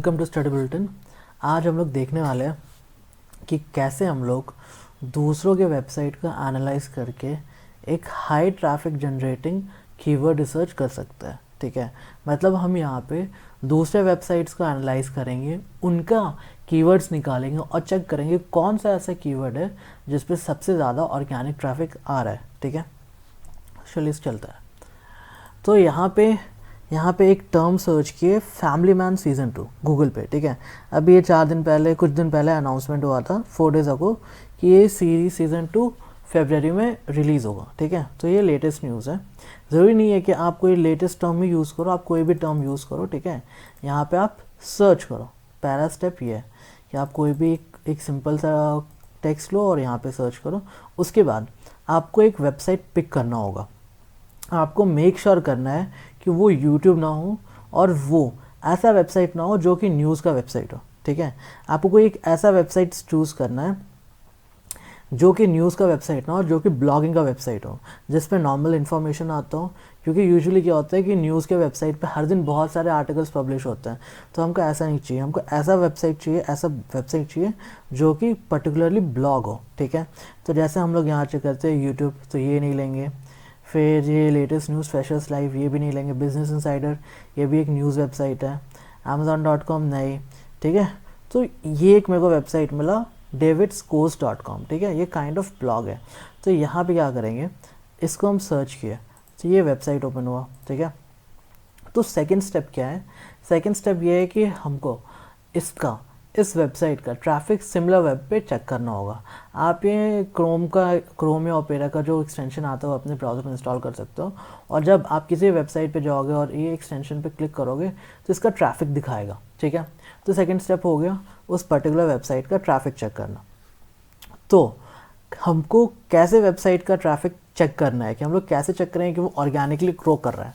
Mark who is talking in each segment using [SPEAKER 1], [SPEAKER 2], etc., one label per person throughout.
[SPEAKER 1] Welcome to study bulletin. आज हम लोग देखने वाले हैं कि कैसे हम लोग दूसरों के वेबसाइट को एनालाइज करके एक high traffic generating keyword research कर सकते हैं। ठीक है, मतलब हम यहाँ पे दूसरे वेबसाइट्स को एनालाइज करेंगे, उनका कीवर्ड्स निकालेंगे और चेक करेंगे कौन सा ऐसा कीवर्ड है जिस पे सबसे ज़्यादा ऑर्गेनिक ट्रैफिक आ रहा है। ठीक है, चलिए चलता है। तो यहाँ पे एक टर्म सर्च किए, फैमिली मैन सीज़न 2 गूगल पे। ठीक है, अभी ये कुछ दिन पहले अनाउंसमेंट हुआ था 4 डेज़ अगो कि ये सीरीज सीज़न 2 फरवरी में रिलीज़ होगा। ठीक है, तो ये लेटेस्ट न्यूज़ है। ज़रूरी नहीं है कि आप कोई लेटेस्ट टर्म ही यूज़ करो, आप कोई भी टर्म यूज़ करो। ठीक है, यहाँ पे आप सर्च करो। पहला स्टेप ये है कि आप कोई भी एक सिंपल सा टेक्स्ट लो और यहाँ पे सर्च करो। उसके बाद आपको एक वेबसाइट पिक करना होगा। आपको मेक श्योर करना है कि वो यूट्यूब ना हो और वो ऐसा वेबसाइट ना हो जो कि न्यूज़ का वेबसाइट हो। ठीक है, आपको कोई एक ऐसा वेबसाइट चूज़ करना है जो कि न्यूज़ का वेबसाइट ना हो, जो कि ब्लॉगिंग का वेबसाइट हो, जिस पे नॉर्मल इन्फॉर्मेशन आता हो। क्योंकि यूजुअली क्या होता है कि न्यूज़ के वेबसाइट पे हर दिन बहुत सारे आर्टिकल्स पब्लिश होते हैं, तो हमको ऐसा नहीं चाहिए। हमको ऐसा वेबसाइट चाहिए जो कि पर्टिकुलरली ब्लॉग हो। ठीक है, तो जैसे हम लोग यहाँ चेक करते हैं यूट्यूब, तो ये नहीं लेंगे। फिर ये लेटेस्ट न्यूज़ फ्रेशर्स लाइव, ये भी नहीं लेंगे। बिजनेस इनसाइडर, ये भी एक न्यूज़ वेबसाइट है। amazon.com नहीं। ठीक है, तो ये एक मेरे को वेबसाइट मिला davidscourse.com। ठीक है, ये काइंड ऑफ ब्लॉग है। तो यहाँ पे क्या करेंगे, इसको हम सर्च किए तो ये वेबसाइट ओपन हुआ। ठीक है, तो सेकंड स्टेप क्या है? सेकंड स्टेप ये है कि हमको इस वेबसाइट का ट्रैफिक सिमिलर वेब पे चेक करना होगा। आप ये क्रोम या ओपेरा का जो एक्सटेंशन आता है वो अपने ब्राउज़र में इंस्टॉल कर सकते हो, और जब आप किसी वेबसाइट पे जाओगे और ये एक्सटेंशन पे क्लिक करोगे तो इसका ट्रैफिक दिखाएगा। ठीक है, तो सेकंड स्टेप हो गया उस पर्टिकुलर वेबसाइट का ट्रैफिक चेक करना। तो हमको कैसे वेबसाइट का ट्रैफिक चेक करना है, कि हम लोग कैसे चेक करें कि वो ऑर्गेनिकली ग्रो कर रहा है।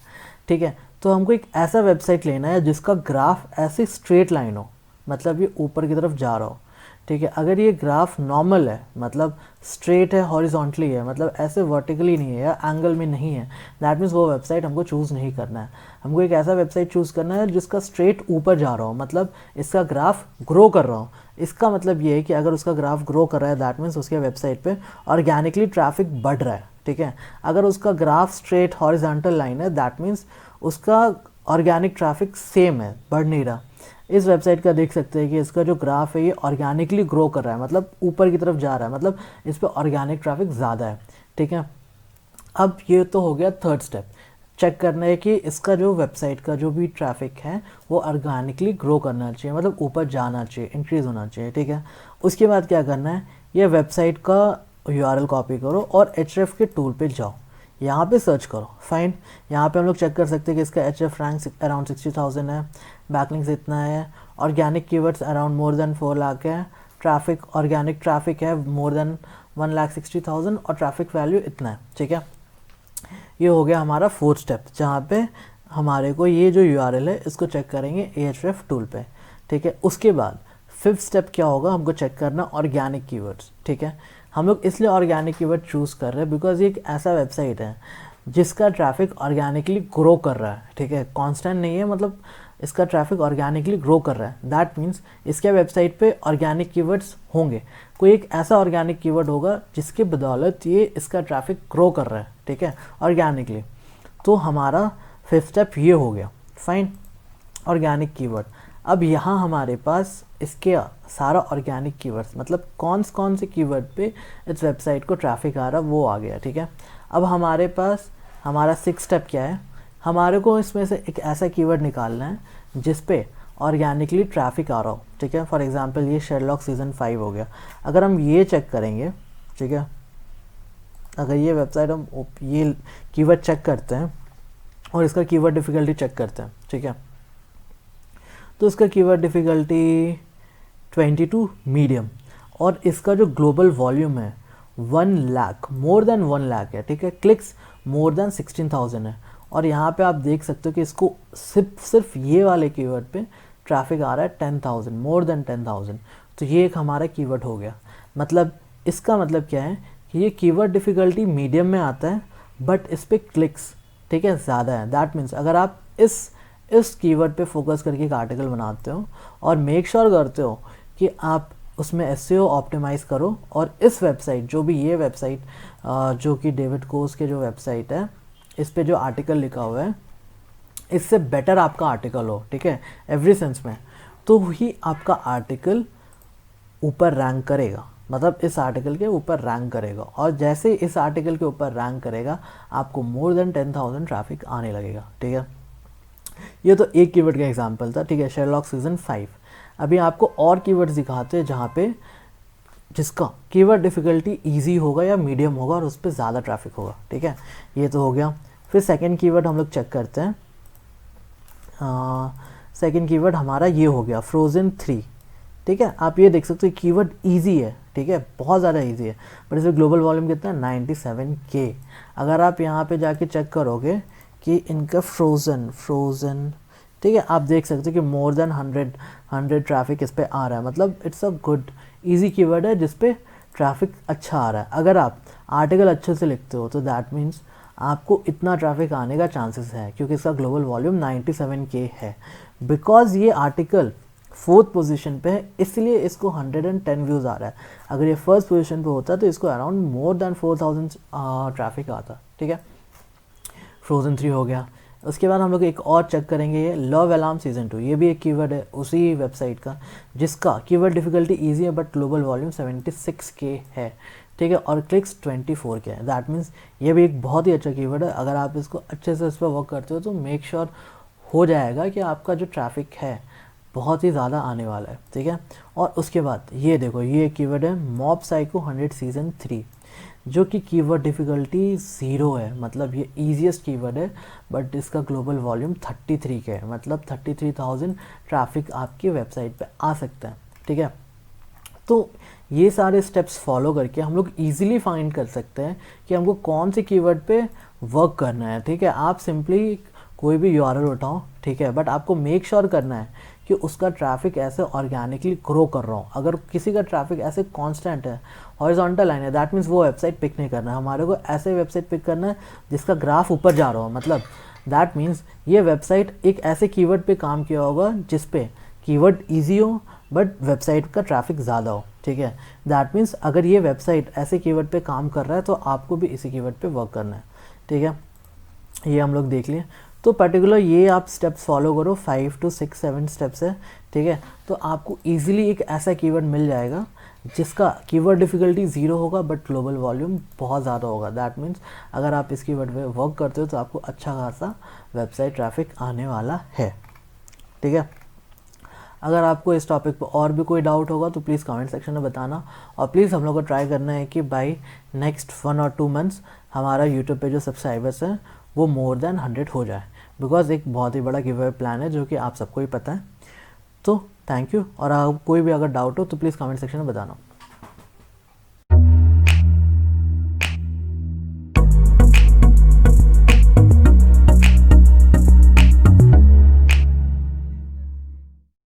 [SPEAKER 1] ठीक है, तो हमको एक ऐसा वेबसाइट लेना है जिसका ग्राफ ऐसे स्ट्रेट लाइन हो, मतलब ये ऊपर की तरफ जा रहा हो। ठीक है, अगर ये ग्राफ नॉर्मल है, मतलब स्ट्रेट है, हॉरिजॉन्टली है, मतलब ऐसे वर्टिकली नहीं है या एंगल में नहीं है, दैट मीन्स वो वेबसाइट हमको चूज़ नहीं करना है। हमको एक ऐसा वेबसाइट चूज़ करना है जिसका स्ट्रेट ऊपर जा रहा हो, मतलब इसका ग्राफ ग्रो कर रहा हो। इसका मतलब ये है कि अगर उसका ग्राफ ग्रो कर रहा है, दैट मीन्स उसके वेबसाइट पे ऑर्गेनिकली ट्रैफिक बढ़ रहा है। ठीक है, अगर उसका ग्राफ स्ट्रेट हॉरिजॉन्टल लाइन है, दैट मीन्स उसका ऑर्गेनिक ट्रैफिक सेम है, बढ़ नहीं रहा। इस वेबसाइट का देख सकते हैं कि इसका जो ग्राफ है ये ऑर्गेनिकली ग्रो कर रहा है, मतलब ऊपर की तरफ जा रहा है, मतलब इस पर ऑर्गेनिक ट्रैफिक ज़्यादा है। ठीक है, अब ये तो हो गया थर्ड स्टेप, चेक करना है कि इसका जो वेबसाइट का जो भी ट्रैफिक है वो ऑर्गेनिकली ग्रो करना चाहिए, मतलब ऊपर जाना चाहिए, इंक्रीज़ होना चाहिए। ठीक है, उसके बाद क्या करना है, ये वेबसाइट का URL कॉपी करो और href के टूल पे जाओ, यहाँ पे सर्च करो। फाइन, यहाँ पे हम लोग चेक कर सकते हैं कि इसका href रैंक अराउंड 60,000 है, बैकलिंक्स इतना है, organic keywords around more than 4 lakh है, ट्रैफिक ऑर्गेनिक ट्रैफिक है मोर देन 1,60,000 और ट्रैफिक वैल्यू इतना है। ठीक है, ये हो गया हमारा फोर्थ स्टेप, जहाँ पे हमारे को ये जो URL है इसको चेक करेंगे href टूल पे। ठीक है, उसके बाद फिफ्थ स्टेप क्या होगा, हमको चेक करना ऑर्गेनिक कीवर्ड्स। ठीक है, हम लोग इसलिए ऑर्गेनिक कीवर्ड चूज़ कर रहे हैं बिकॉज ये एक ऐसा वेबसाइट है जिसका ट्रैफिक ऑर्गेनिकली ग्रो कर रहा है। ठीक है, कांस्टेंट नहीं है, मतलब इसका ट्रैफिक ऑर्गेनिकली ग्रो कर रहा है। दैट मीन्स इसके वेबसाइट पे ऑर्गेनिक कीवर्ड्स होंगे, कोई एक ऐसा ऑर्गेनिक कीवर्ड होगा जिसके बदौलत ये इसका ट्रैफिक ग्रो कर रहा है। ठीक है, ऑर्गेनिकली। तो हमारा फिफ्थ स्टेप ये हो गया। Fine, organic keyword. अब यहाँ हमारे पास इसके सारा ऑर्गेनिक कीवर्ड्स, मतलब कौन से कीवर्ड पे इस वेबसाइट को ट्रैफिक आ रहा वो आ गया। ठीक है, अब हमारे पास हमारा सिक्स स्टेप क्या है, हमारे को इसमें से एक ऐसा कीवर्ड निकालना है जिस पे ऑर्गेनिकली ट्रैफिक आ रहा हो। ठीक है, फॉर एग्जांपल ये शेरलॉक सीज़न 5 हो गया। अगर हम ये चेक करेंगे, ठीक है, अगर ये वेबसाइट हम ये कीवर्ड चेक करते हैं और इसका कीवर्ड डिफ़िकल्टी चेक करते हैं, ठीक है, तो इसका कीवर्ड डिफ़िकल्टी 22 मीडियम और इसका जो ग्लोबल वॉल्यूम है 1 लाख, मोर देन 1 लाख है। ठीक है, क्लिक्स मोर देन 16,000 है, और यहाँ पे आप देख सकते हो कि इसको सिर्फ ये वाले कीवर्ड पे ट्रैफिक आ रहा है 10,000, मोर देन 10,000। तो ये एक हमारा कीवर्ड हो गया। मतलब इसका मतलब क्या है कि ये कीवर्ड डिफ़िकल्टी मीडियम में आता है, बट इस पर क्लिक्स, ठीक है, ज़्यादा है। दैट मीन्स अगर आप इस इस कीवर्ड पे फोकस करके एक आर्टिकल बनाते हो और मेक श्योर करते हो कि आप उसमें एसईओ ऑप्टिमाइज़ करो, और इस वेबसाइट, जो भी ये वेबसाइट जो कि डेविड कोस के जो वेबसाइट है, इस पे जो आर्टिकल लिखा हुआ है इससे बेटर आपका आर्टिकल हो, ठीक है, एवरी सेंस में, तो ही आपका आर्टिकल ऊपर रैंक करेगा, मतलब इस आर्टिकल के ऊपर रैंक करेगा। और जैसे इस आर्टिकल के ऊपर रैंक करेगा आपको मोर देन 10,000 ट्रैफिक आने लगेगा, ठीक है। ये तो एक कीवर्ड का एग्जांपल था, ठीक है, शेरलॉक सीजन 5। अभी आपको और कीवर्ड्स दिखाते हैं जहाँ पे जिसका कीवर्ड डिफ़िकल्टी इजी होगा या मीडियम होगा और उस पर ज़्यादा ट्रैफिक होगा, ठीक है। ये तो हो गया। फिर सेकंड कीवर्ड हम लोग चेक करते हैं। सेकंड कीवर्ड हमारा ये हो गया फ्रोज़न 3, ठीक है। आप ये देख सकते हो कीवर्ड इजी है, ठीक है, बहुत ज़्यादा इजी है, बट इसमें ग्लोबल वॉल्यूम कितना है 97K। अगर आप यहाँ पे जाके चेक करोगे कि इनका फ्रोज़न, ठीक है, आप देख सकते हो कि मोर देन 100 ट्रैफिक इस पर आ रहा है, मतलब it's a good easy keyword है जिस पे ट्रैफिक अच्छा आ रहा है। अगर आप आर्टिकल अच्छे से लिखते हो तो दैट मीन्स आपको इतना ट्रैफिक आने का चांसेस है, क्योंकि इसका ग्लोबल वॉल्यूम 97K है। बिकॉज ये आर्टिकल 4th पोजीशन पे है इसलिए इसको 110 व्यूज़ आ रहा है। अगर ये फर्स्ट पोजीशन पे होता तो इसको अराउंड मोर देन 4,000 ट्रैफिक आता, ठीक है। फ्रोज़न 3 हो गया। उसके बाद हम लोग एक और चेक करेंगे, ये लव अलार्म सीज़न 2, ये भी एक कीवर्ड है उसी वेबसाइट का जिसका कीवर्ड डिफ़िकल्टी ईजी है बट ग्लोबल वॉल्यूम 76K है, ठीक है, और क्लिक्स 24 के है। दैट मीन्स ये भी एक बहुत ही अच्छा कीवर्ड है। अगर आप इसको अच्छे से इस पर वर्क करते हो तो मेक श्योर हो जाएगा कि आपका जो ट्रैफिक है बहुत ही ज़्यादा आने वाला है, ठीक है। और उसके बाद ये देखो, ये कीवर्ड है मॉब साइको 100 सीज़न 3, जो कि कीवर्ड डिफ़िकल्टी 0 है, मतलब ये ईजीएस्ट कीवर्ड है, बट इसका ग्लोबल वॉल्यूम 33 के है, मतलब 33,000 ट्रैफिक आपकी वेबसाइट पे आ सकता है, ठीक है। तो ये सारे स्टेप्स फॉलो करके हम लोग ईजिली फाइंड कर सकते हैं कि हमको कौन से कीवर्ड पे वर्क करना है, ठीक है। आप सिंपली कोई भी यूआरएल उठाओ, ठीक है, बट आपको मेक श्योर करना है कि उसका ट्रैफिक ऐसे ऑर्गेनिकली ग्रो कर रहा हो। अगर किसी का ट्रैफिक ऐसे कांस्टेंट है, हॉरिजॉन्टल लाइन है, दैट मीन्स वो वेबसाइट पिक नहीं करना है। हमारे को ऐसे वेबसाइट पिक करना है जिसका ग्राफ ऊपर जा रहा हो, मतलब दैट मीन्स ये वेबसाइट एक ऐसे कीवर्ड पे काम किया होगा जिस पे कीवर्ड ईजी हो बट वेबसाइट का ट्रैफिक ज़्यादा हो, ठीक है। दैट मीन्स अगर ये वेबसाइट ऐसे कीवर्ड पे काम कर रहा है तो आपको भी इसी कीवर्ड पे वर्क करना है, ठीक है। ये हम लोग देख लिए। तो पर्टिकुलर ये आप स्टेप्स फॉलो करो, 5 to 6 7 स्टेप्स है, ठीक है। तो आपको ईजिली एक ऐसा कीवर्ड मिल जाएगा जिसका कीवर्ड डिफ़िकल्टी 0 होगा बट ग्लोबल वॉल्यूम बहुत ज़्यादा होगा। दैट मीन्स अगर आप इस कीवर्ड पे वर्क करते हो तो आपको अच्छा खासा वेबसाइट ट्रैफिक आने वाला है, ठीक है। अगर आपको इस टॉपिक पर और भी कोई डाउट होगा तो प्लीज़ कमेंट सेक्शन में बताना, और प्लीज़ हम लोग को ट्राई करना है कि बाई नेक्स्ट 1 or 2 मंथ्स हमारा यूट्यूब पे जो सब्सक्राइबर्स हैं वो मोर देन 100 हो जाए, बिकॉज एक बहुत ही बड़ा गिव अवे प्लान है जो कि आप सबको ही पता है। तो थैंक यू, और आप कोई भी अगर डाउट हो तो प्लीज़ कमेंट सेक्शन में बताना।